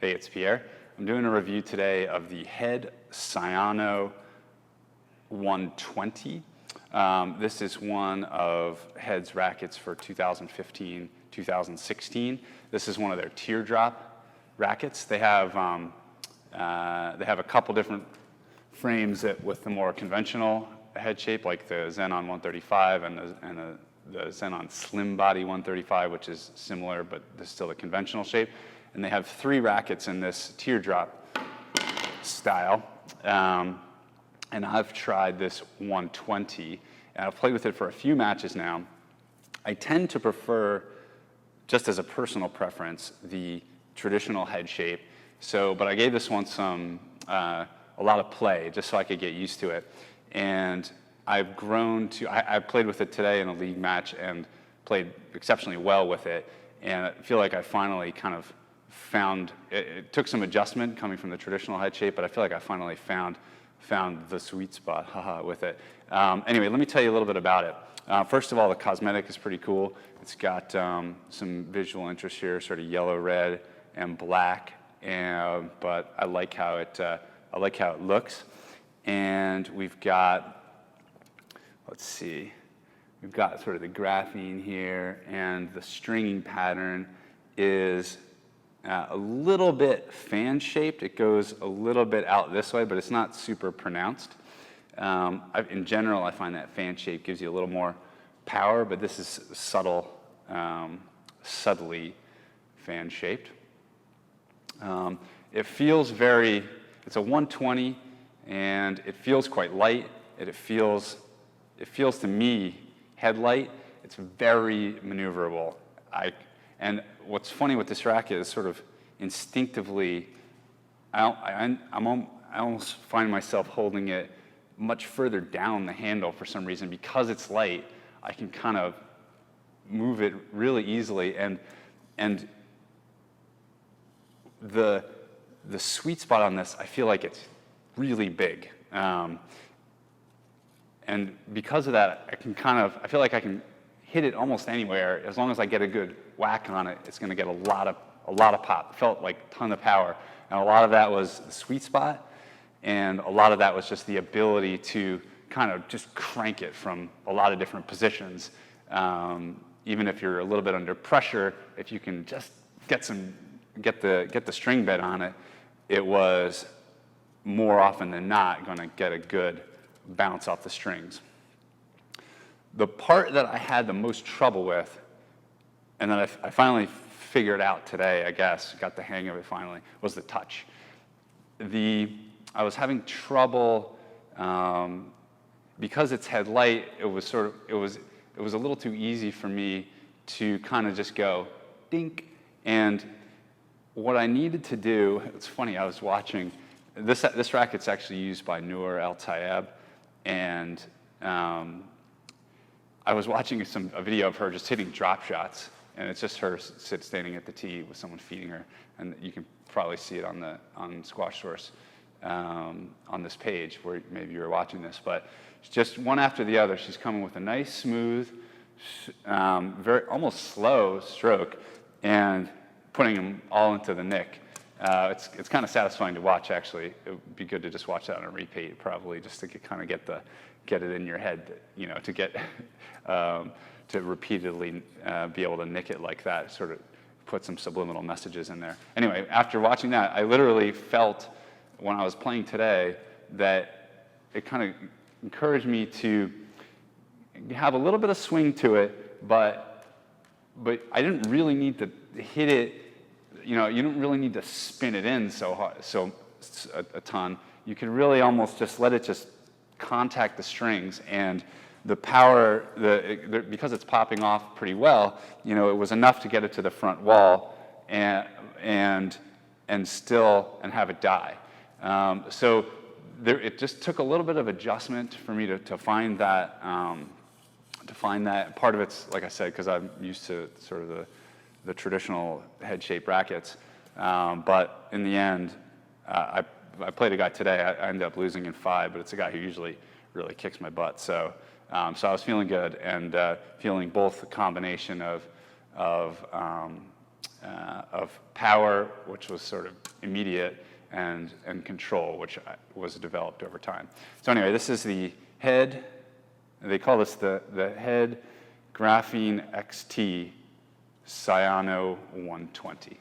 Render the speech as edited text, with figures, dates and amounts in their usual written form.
Hey, it's Pierre. I'm doing a review today of the Head Cyano 120. This is one of Head's rackets for 2015, 2016. This is one of their teardrop rackets. They have a couple different frames with the more conventional head shape, like the Xenon 135 and the Xenon Slim Body 135, which is similar, but there's still a conventional shape. And they have 3 rackets in this teardrop style. And I've tried this 120, and I've played with it for a few matches now. I tend to prefer, just as a personal preference, the traditional head shape. But I gave this one a lot of play, just so I could get used to it. And I've grown to, I played with it today in a league match and played exceptionally well with it. And I feel like I finally kind of found, it took some adjustment coming from the traditional head shape, but I feel like I finally found the sweet spot with it. Anyway, let me tell you a little bit about it. First of all, the Cosmetic is pretty cool. It's got some visual interest here, sort of yellow, red, and black. But I like how it looks. And we've got, let's see, we've got sort of the graphene here, and the stringing pattern is a little bit fan-shaped. It goes a little bit out this way, but it's not super pronounced. In general, I find that fan shape gives you a little more power, but this is subtly fan-shaped. It feels it's a 120, and it feels quite light. It feels to me, head light. It's very maneuverable. And what's funny with this racket is sort of instinctively, I almost find myself holding it much further down the handle for some reason. Because it's light, I can kind of move it really easily. And the sweet spot on this, I feel like it's really big. And because of that, I feel like I can hit it almost anywhere. As long as I get a good whack on it, it's going to get a lot of pop. It felt like a ton of power. And a lot of that was the sweet spot, and a lot of that was just the ability to kind of just crank it from a lot of different positions. Even if you're a little bit under pressure, if you can just get the string bed on it, it was more often than not going to get a good bounce off the strings. The part that I had the most trouble with, and that I finally figured out today, I guess, got the hang of it finally, was the touch. I was having trouble, because it's head light, it was a little too easy for me to kind of just go dink. And what I needed to do, it's funny, I was watching, this racket's actually used by Noor Al-Tayeb, and I was watching a video of her just hitting drop shots, and it's just her standing at the tee with someone feeding her, and you can probably see it on Squash Source on this page where maybe you were watching this, but just one after the other, she's coming with a nice, smooth, very almost slow stroke, and putting them all into the nick. It's kind of satisfying to watch, actually. It would be good to just watch that on a repeat, probably, just to kind of get it in your head, to get to repeatedly be able to nick it like that, sort of put some subliminal messages in there. Anyway, after watching that, I literally felt when I was playing today that it kind of encouraged me to have a little bit of swing to it, but I didn't really need to hit it. You don't really need to spin it in so hard, a ton. You can really almost just let it just contact the strings, and the power, because it's popping off pretty well, it was enough to get it to the front wall and have it die. It just took a little bit of adjustment for me to find that. Part of it's, like I said, because I'm used to sort of the traditional head shape rackets. But in the end, I played a guy today. I ended up losing in 5, but it's a guy who usually really kicks my butt. So I was feeling good, and feeling both the combination of of power, which was sort of immediate, and control, which was developed over time. So anyway, this is the head. They call this the head Graphene XT Cyano 120.